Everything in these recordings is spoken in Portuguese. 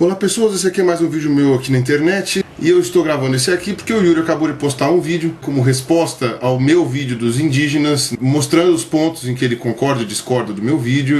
Olá pessoas, esse aqui é mais um vídeo meu aqui na internet e eu estou gravando esse aqui porque o Yuri acabou de postar um vídeo como resposta ao meu vídeo dos indígenas, mostrando os pontos em que ele concorda e discorda do meu vídeo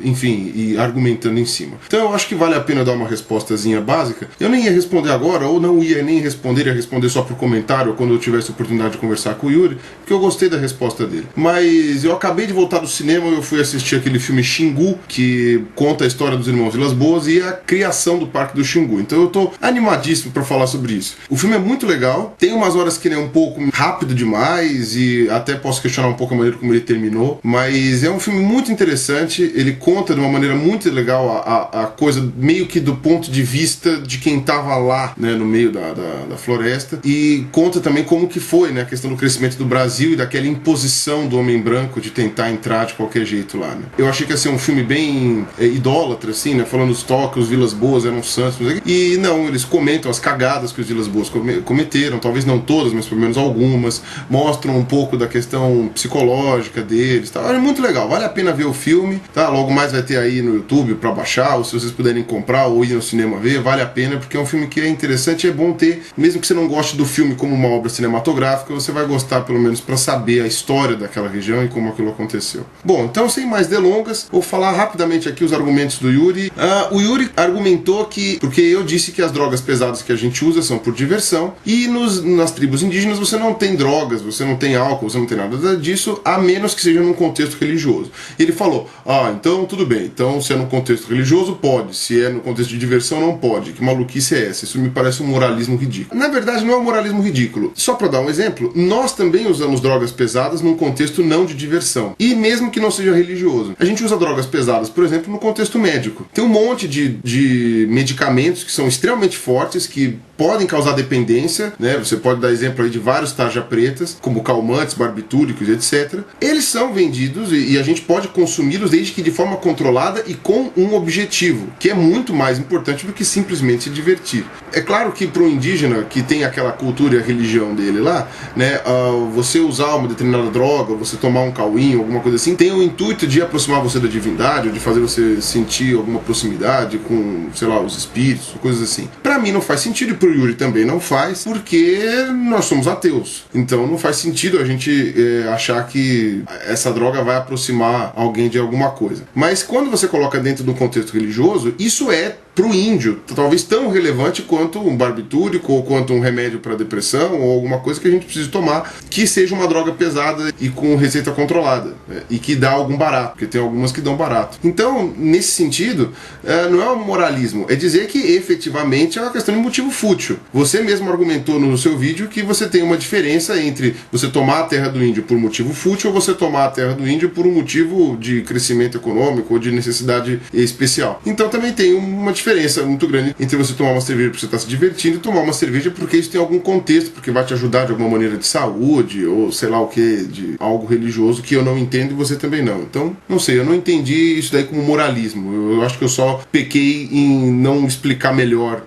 enfim, e argumentando em cima. Então eu acho que vale a pena dar uma respostazinha básica. Eu nem ia responder agora, ou não ia nem responder, ia responder só por comentário, quando eu tivesse a oportunidade de conversar com o Yuri, porque eu gostei da resposta dele. Mas eu acabei de voltar do cinema, eu fui assistir aquele filme Xingu, que conta a história dos irmãos Vilas Boas e a criação do Parque do Xingu. Então eu tô animadíssimo pra falar sobre isso. O filme é muito legal, tem umas horas que ele é um pouco rápido demais, e até posso questionar um pouco a maneira como ele terminou, mas é um filme muito interessante, ele conta de uma maneira muito legal a coisa meio que do ponto de vista de quem estava lá, né, no meio da floresta, e conta também como que foi, né, a questão do crescimento do Brasil e daquela imposição do homem branco de tentar entrar de qualquer jeito lá, né. Eu achei que ia ser um filme bem idólatra, assim, né, falando dos toques, os Vilas Boas eram santos, e não, eles comentam as cagadas que os Vilas Boas cometeram, talvez não todas, mas pelo menos algumas, mostram um pouco da questão psicológica deles, tá? É muito legal, vale a pena ver o filme, tá? Logo mais vai ter aí no YouTube pra baixar, ou se vocês puderem comprar ou ir no cinema ver, vale a pena, porque é um filme que é interessante e é bom ter, mesmo que você não goste do filme como uma obra cinematográfica, você vai gostar pelo menos pra saber a história daquela região e como aquilo aconteceu. Bom, então sem mais delongas, vou falar rapidamente aqui os argumentos do Yuri. O Yuri argumentou que, porque eu disse que as drogas pesadas que a gente usa são por diversão, e nas tribos indígenas você não tem drogas, você não tem álcool, você não tem nada disso, a menos que seja num contexto religioso. Ele falou, então tudo bem, então se é no contexto religioso pode, se é no contexto de diversão não pode, que maluquice é essa? Isso me parece um moralismo ridículo. Na verdade não é um moralismo ridículo, só pra dar um exemplo, nós também usamos drogas pesadas num contexto não de diversão, e mesmo que não seja religioso. A gente usa drogas pesadas, por exemplo, no contexto médico. Tem um monte de medicamentos que são extremamente fortes, que podem causar dependência, né? Você pode dar exemplo aí de vários tarja pretas, como calmantes, barbitúricos, etc. Eles são vendidos e a gente pode consumi-los desde que de forma controlada e com um objetivo, que é muito mais importante do que simplesmente se divertir. É claro que para o indígena, que tem aquela cultura e a religião dele lá, né, você usar uma determinada droga, você tomar um cauinho, alguma coisa assim, tem o intuito de aproximar você da divindade, ou de fazer você sentir alguma proximidade com, sei lá, os espíritos, coisas assim. Para mim não faz sentido, e pro Yuri também não faz, porque nós somos ateus. Então não faz sentido a gente achar que essa droga vai aproximar alguém de alguma coisa. Mas quando você coloca dentro do contexto religioso, isso é pro índio talvez tão relevante quanto um barbitúrico, ou quanto um remédio para depressão, ou alguma coisa que a gente precisa tomar que seja uma droga pesada e com receita controlada, né? E que dá algum barato, porque tem algumas que dão barato. Então, nesse sentido, não é um moralismo, é dizer que efetivamente é uma questão de motivo fútil. Você mesmo argumentou no seu vídeo que você tem uma diferença entre você tomar a terra do índio por motivo fútil ou você tomar a terra do índio por um motivo de crescimento econômico ou de necessidade especial. Então também tem uma diferença muito grande entre você tomar uma cerveja porque você está se divertindo e tomar uma cerveja porque isso tem algum contexto, porque vai te ajudar de alguma maneira de saúde ou sei lá o que, de algo religioso que eu não entendo e você também não. Então, não sei, eu não entendi isso daí como moralismo. Eu acho que eu só pequei em não explicar melhor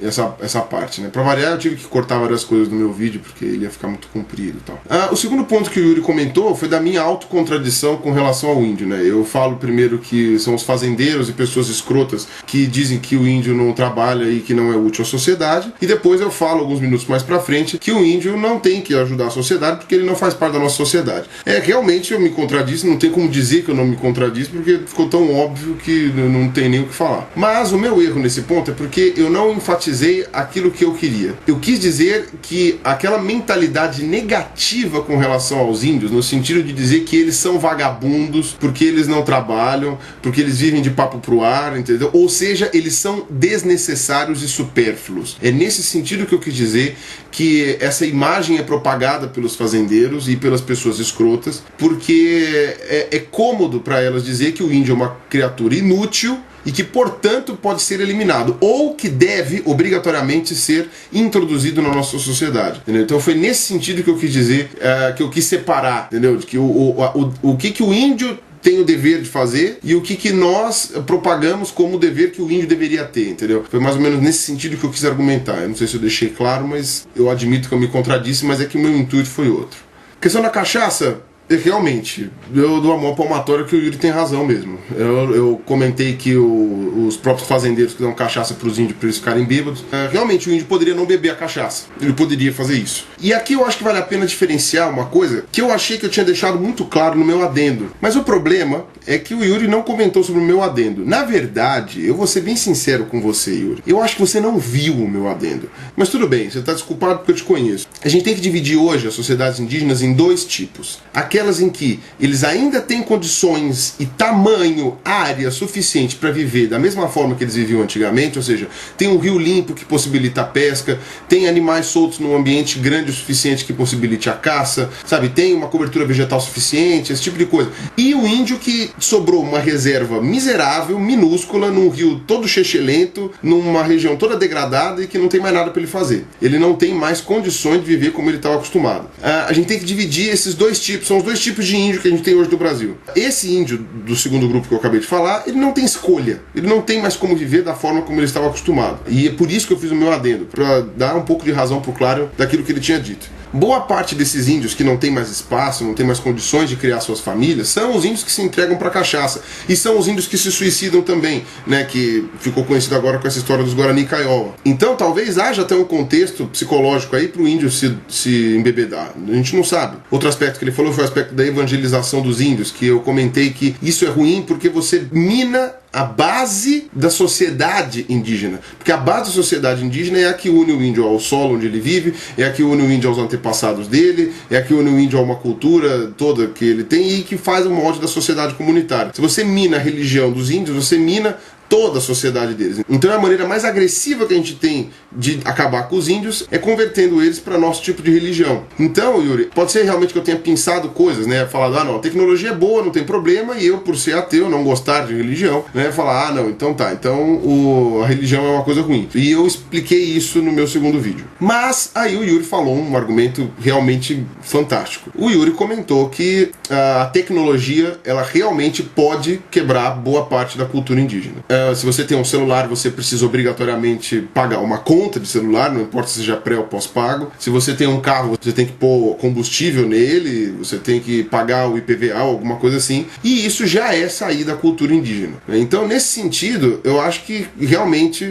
essa parte, né? Pra variar, eu tive que cortar várias coisas do meu vídeo porque ele ia ficar muito comprido e tal. O segundo ponto que o Yuri comentou foi da minha autocontradição com relação ao índio, né? Eu falo primeiro que são os fazendeiros e pessoas escrotas que dizem que o índio não trabalha e que não é útil à sociedade, e depois eu falo alguns minutos mais pra frente que o índio não tem que ajudar a sociedade porque ele não faz parte da nossa sociedade. Realmente eu me contradisse, não tem como dizer que eu não me contradisse porque ficou tão óbvio que não tem nem o que falar. Mas o meu erro nesse ponto é porque eu não enfatizei aquilo que eu queria. Eu quis dizer que aquela mentalidade negativa com relação aos índios, no sentido de dizer que eles são vagabundos, porque eles não trabalham, porque eles vivem de papo pro ar, entendeu? Ou seja, eles são desnecessários e supérfluos. É nesse sentido que eu quis dizer que essa imagem é propagada pelos fazendeiros e pelas pessoas escrotas, porque é cômodo para elas dizer que o índio é uma criatura inútil e que, portanto, pode ser eliminado, ou que deve, obrigatoriamente, ser introduzido na nossa sociedade, entendeu? Então foi nesse sentido que eu quis dizer, que eu quis separar, entendeu? De que o que o índio tem o dever de fazer e o que nós propagamos como o dever que o índio deveria ter, entendeu? Foi mais ou menos nesse sentido que eu quis argumentar. Eu não sei se eu deixei claro, mas eu admito que eu me contradisse, mas é que o meu intuito foi outro. A questão da cachaça, Realmente, eu dou a mão palmatória que o Yuri tem razão mesmo. Eu comentei que os próprios fazendeiros que dão cachaça para os índios para eles ficarem bêbados. Realmente, o índio poderia não beber a cachaça. Ele poderia fazer isso. E aqui eu acho que vale a pena diferenciar uma coisa que eu achei que eu tinha deixado muito claro no meu adendo. Mas o problema é que o Yuri não comentou sobre o meu adendo. Na verdade, eu vou ser bem sincero com você, Yuri. Eu acho que você não viu o meu adendo. Mas tudo bem, você está desculpado porque eu te conheço. A gente tem que dividir hoje as sociedades indígenas em dois tipos. Aquelas em que eles ainda têm condições e tamanho, área suficiente para viver da mesma forma que eles viviam antigamente, ou seja, tem um rio limpo que possibilita a pesca, tem animais soltos num ambiente grande o suficiente que possibilite a caça, sabe, tem uma cobertura vegetal suficiente, esse tipo de coisa. E o índio que sobrou uma reserva miserável, minúscula, num rio todo chechelento, numa região toda degradada e que não tem mais nada para ele fazer. Ele não tem mais condições de viver como ele estava acostumado. A gente tem que dividir esses dois tipos, são os dois tipos de índio que a gente tem hoje no Brasil. Esse índio do segundo grupo que eu acabei de falar, ele não tem escolha, ele não tem mais como viver da forma como ele estava acostumado. E é por isso que eu fiz o meu adendo, para dar um pouco de razão pro Claro daquilo que ele tinha dito. Boa parte desses índios que não tem mais espaço, não tem mais condições de criar suas famílias, são os índios que se entregam para cachaça. E são os índios que se suicidam também, né, que ficou conhecido agora com essa história dos Guarani Kaiowá. Então talvez haja até um contexto psicológico aí para o índio se embebedar. A gente não sabe. Outro aspecto que ele falou foi o aspecto da evangelização dos índios, que eu comentei que isso é ruim porque você mina a base da sociedade indígena. Porque a base da sociedade indígena é a que une o índio ao solo onde ele vive, é a que une o índio aos antepassados dele, é a que une o índio a uma cultura toda que ele tem e que faz o molde da sociedade comunitária. Se você mina a religião dos índios, você mina toda a sociedade deles. Então a maneira mais agressiva que a gente tem de acabar com os índios é convertendo eles para nosso tipo de religião. Então, Yuri, pode ser realmente que eu tenha pensado coisas, né? Falado, não, a tecnologia é boa, não tem problema, e eu, por ser ateu, não gostar de religião, né? Falar, não, então tá, então a religião é uma coisa ruim. E eu expliquei isso no meu segundo vídeo. Mas aí o Yuri falou um argumento realmente fantástico. O Yuri comentou que a tecnologia, ela realmente pode quebrar boa parte da cultura indígena. Se você tem um celular, você precisa obrigatoriamente pagar uma conta de celular, não importa se seja pré ou pós-pago. Se você tem um carro, você tem que pôr combustível nele, você tem que pagar o IPVA, alguma coisa assim. E isso já é sair da cultura indígena. Então, nesse sentido, eu acho que realmente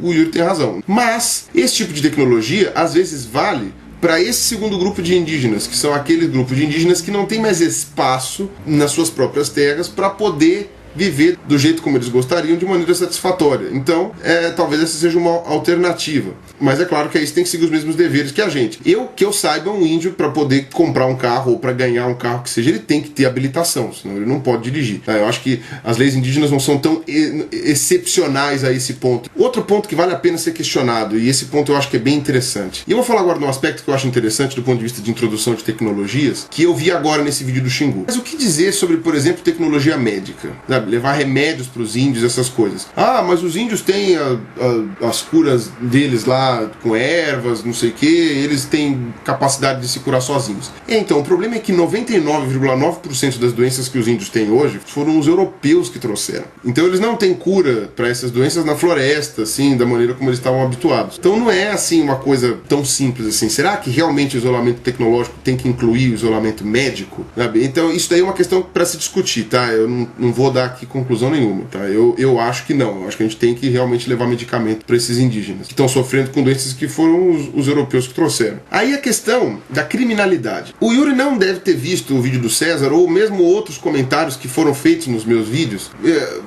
o Yuri tem razão. Mas esse tipo de tecnologia, às vezes, vale para esse segundo grupo de indígenas, que são aqueles grupos de indígenas que não tem mais espaço nas suas próprias terras para poder viver do jeito como eles gostariam de maneira satisfatória. Então, talvez essa seja uma alternativa. Mas é claro que aí você tem que seguir os mesmos deveres que a gente. Que eu saiba, um índio, para poder comprar um carro ou para ganhar um carro que seja, ele tem que ter habilitação, senão ele não pode dirigir. Eu acho que as leis indígenas não são tão excepcionais a esse ponto. Outro ponto que vale a pena ser questionado, e esse ponto eu acho que é bem interessante. E eu vou falar agora de um aspecto que eu acho interessante do ponto de vista de introdução de tecnologias, que eu vi agora nesse vídeo do Xingu. Mas o que dizer sobre, por exemplo, tecnologia médica? Levar remédios para os índios, essas coisas. Ah, mas os índios têm as curas deles lá com ervas, não sei o que, eles têm capacidade de se curar sozinhos. Então, o problema é que 99,9% das doenças que os índios têm hoje foram os europeus que trouxeram. Então, eles não têm cura para essas doenças na floresta, assim, da maneira como eles estavam habituados. Então, não é, assim, uma coisa tão simples assim. Será que realmente o isolamento tecnológico tem que incluir o isolamento médico? Sabe? Então, isso daí é uma questão para se discutir, tá? Eu não vou dar aqui conclusão nenhuma, tá? Eu acho que não. Eu acho que a gente tem que realmente levar medicamento para esses indígenas que estão sofrendo com doenças que foram os europeus que trouxeram. Aí a questão da criminalidade. O Yuri não deve ter visto o vídeo do César ou mesmo outros comentários que foram feitos nos meus vídeos.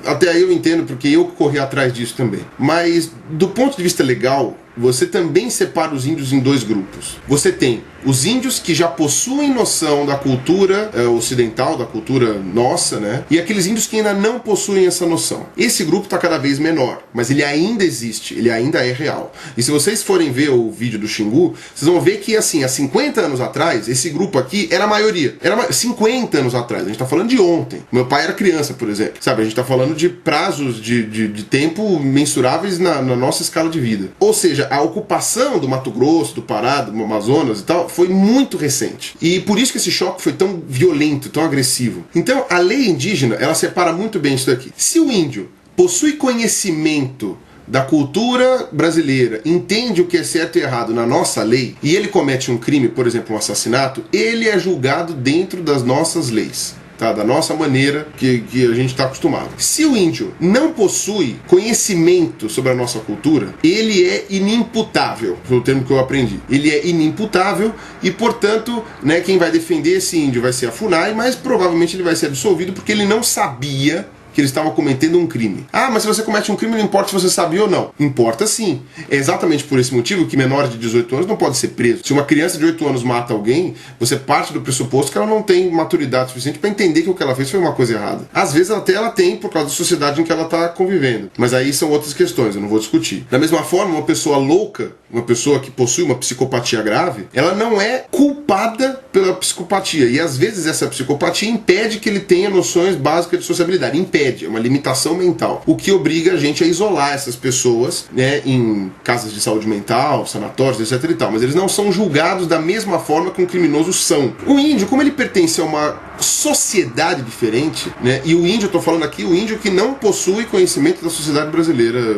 Até aí eu entendo porque eu corri atrás disso também. Mas do ponto de vista legal, você também separa os índios em dois grupos. Você tem os índios que já possuem noção da cultura ocidental, da cultura nossa, né? E aqueles índios que ainda não possuem essa noção. Esse grupo está cada vez menor, mas ele ainda existe, ele ainda é real. E se vocês forem ver o vídeo do Xingu, vocês vão ver que, assim, há 50 anos atrás, esse grupo aqui era a maioria. Era 50 anos atrás, a gente está falando de ontem. Meu pai era criança, por exemplo. Sabe, a gente está falando de prazos de tempo mensuráveis na nossa escala de vida. Ou seja, a ocupação do Mato Grosso, do Pará, do Amazonas e tal, foi muito recente. E por isso que esse choque foi tão violento, tão agressivo. Então, a lei indígena, ela separa muito bem isso daqui. Se o índio possui conhecimento da cultura brasileira entende o que é certo e errado na nossa lei, e ele comete um crime, por exemplo, um assassinato, ele é julgado dentro das nossas leis. Tá, da nossa maneira que a gente está acostumado. Se o índio não possui conhecimento sobre a nossa cultura, ele é inimputável, foi o termo que eu aprendi. Ele é inimputável e, portanto, né, quem vai defender esse índio vai ser a FUNAI, mas provavelmente ele vai ser absolvido porque ele não sabia que ele estava cometendo um crime. Ah, mas se você comete um crime não importa se você sabia ou não. Importa sim. É exatamente por esse motivo que menores de 18 anos não pode ser preso. Se uma criança de 8 anos mata alguém, você parte do pressuposto que ela não tem maturidade suficiente para entender que o que ela fez foi uma coisa errada. Às vezes até ela tem por causa da sociedade em que ela está convivendo. Mas aí são outras questões, eu não vou discutir. Da mesma forma, uma pessoa louca, uma pessoa que possui uma psicopatia grave, ela não é culpada pela psicopatia. E às vezes essa psicopatia impede que ele tenha noções básicas de sociabilidade. Impede. É uma limitação mental, o que obriga a gente a isolar essas pessoas, né, em casas de saúde mental, sanatórios, etc e tal, mas eles não são julgados da mesma forma que um criminoso são. O índio, como ele pertence a uma sociedade diferente, né, e o índio, eu tô falando aqui, o índio que não possui conhecimento da sociedade brasileira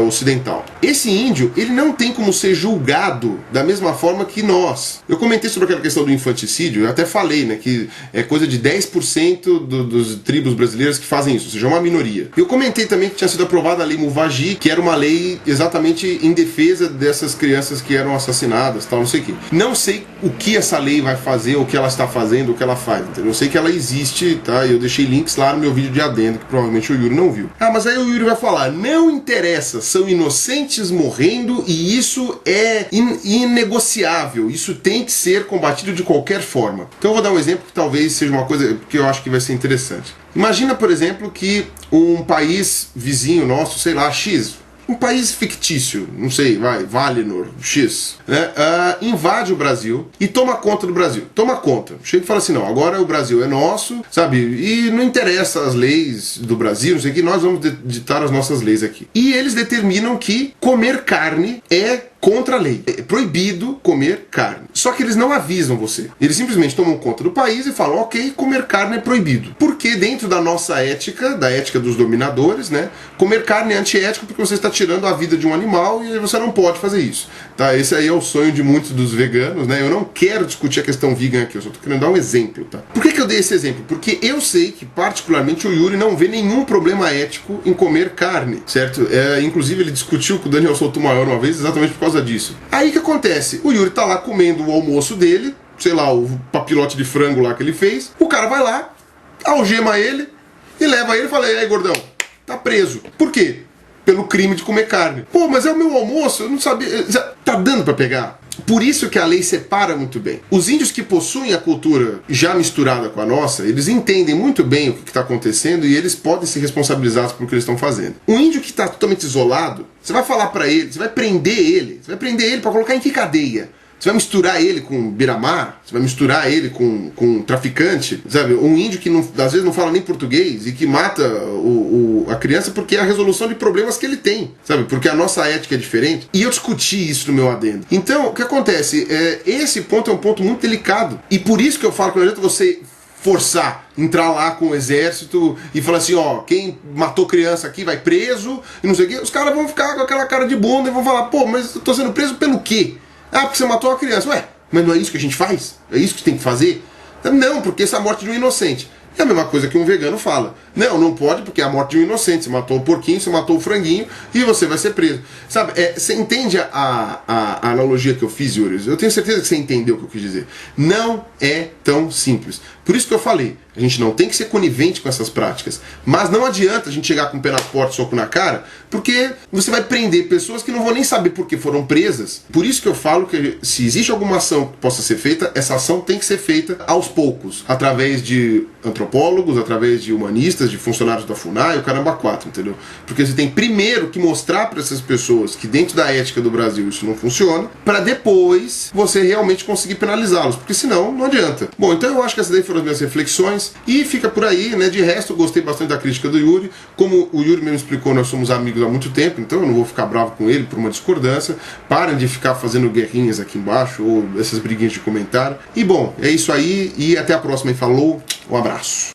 ocidental. Esse índio, ele não tem como ser julgado da mesma forma que nós. Eu comentei sobre aquela questão do infanticídio, eu até falei, né, que é coisa de 10% dos tribos brasileiras que fazem isso, ou seja, uma minoria. Eu comentei também que tinha sido aprovada a lei Muvagi, que era uma lei exatamente em defesa dessas crianças que eram assassinadas, tal, não sei o que. Não sei o que essa lei vai fazer, o que ela está fazendo, o que ela faz, entendeu? Eu sei que ela existe, tá? Eu deixei links lá no meu vídeo de adendo, que provavelmente o Yuri não viu. Ah, mas aí o Yuri vai falar, não interessa, são inocentes morrendo e isso é inegociável, isso tem que ser combatido de qualquer forma. Então eu vou dar um exemplo que talvez seja uma coisa que eu acho que vai ser interessante. Imagina, por exemplo, que um país vizinho nosso, sei lá, X, um país fictício, não sei, Valinor, X, né, invade o Brasil e toma conta do Brasil. Toma conta. Chega e fala assim, não, agora o Brasil é nosso, sabe, e não interessa as leis do Brasil, não sei o que, nós vamos ditar as nossas leis aqui. E eles determinam que comer carne é contra a lei. É proibido comer carne. Só que eles não avisam você. Eles simplesmente tomam conta do país e falam, ok, comer carne é proibido. Porque dentro da nossa ética, da ética dos dominadores, né, comer carne é antiético porque você está tirando a vida de um animal e você não pode fazer isso. Tá? Esse aí é o sonho de muitos dos veganos, né? Eu não quero discutir a questão vegan aqui, eu só estou querendo dar um exemplo, tá? Por que eu dei esse exemplo? Porque eu sei que, particularmente, o Yuri não vê nenhum problema ético em comer carne, certo? Inclusive, ele discutiu com o Daniel Sotomayor uma vez exatamente por causa disso. Aí o que acontece? O Yuri tá lá comendo o almoço dele, sei lá, o papilote de frango lá que ele fez, o cara vai lá, algema ele e leva ele e fala, e aí, gordão, tá preso. Por quê? Pelo crime de comer carne. Pô, mas é o meu almoço, eu não sabia. Tá dando pra pegar? Por isso que a lei separa muito bem. Os índios que possuem a cultura já misturada com a nossa, eles entendem muito bem o que está acontecendo e eles podem ser responsabilizados por o que eles estão fazendo. Um índio que está totalmente isolado, você vai falar pra ele, você vai prender ele pra colocar em que cadeia? Você vai misturar ele com beira-mar? Você vai misturar ele com traficante? Sabe? Um índio que não, às vezes não fala nem português e que mata a criança porque é a resolução de problemas que ele tem. Sabe? Porque a nossa ética é diferente. E eu discuti isso no meu adendo. Então, o que acontece? Esse ponto é um ponto muito delicado. E por isso que eu falo que não adianta você forçar, entrar lá com o exército e falar assim, ó, quem matou criança aqui vai preso e não sei o quê. Os caras vão ficar com aquela cara de bunda e vão falar, pô, mas eu tô sendo preso pelo quê? Ah, porque você matou a criança. Ué, mas não é isso que a gente faz? É isso que tem que fazer? Não, porque essa é a morte de um inocente. É a mesma coisa que um vegano fala. Não, não pode porque é a morte de um inocente. Você matou o porquinho, você matou o franguinho e você vai ser preso. Sabe, você entende a analogia que eu fiz, Yuri? Eu tenho certeza que você entendeu o que eu quis dizer. Não é tão simples. Por isso que eu falei, a gente não tem que ser conivente com essas práticas. Mas não adianta a gente chegar com o pé na porta, soco na cara, porque você vai prender pessoas que não vão nem saber por que foram presas. Por isso que eu falo que se existe alguma ação que possa ser feita, essa ação tem que ser feita aos poucos, através de antropólogos, através de humanistas, de funcionários da FUNAI, o caramba 4, entendeu? Porque você tem primeiro que mostrar para essas pessoas que dentro da ética do Brasil isso não funciona, para depois você realmente conseguir penalizá-los, porque senão não adianta. Bom, então eu acho que essas daí foram as minhas reflexões e fica por aí, né? De resto, eu gostei bastante da crítica do Yuri. Como o Yuri mesmo explicou, nós somos amigos há muito tempo, então eu não vou ficar bravo com ele por uma discordância. Parem de ficar fazendo guerrinhas aqui embaixo ou essas briguinhas de comentário. E bom, é isso aí e até a próxima. E falou, um abraço.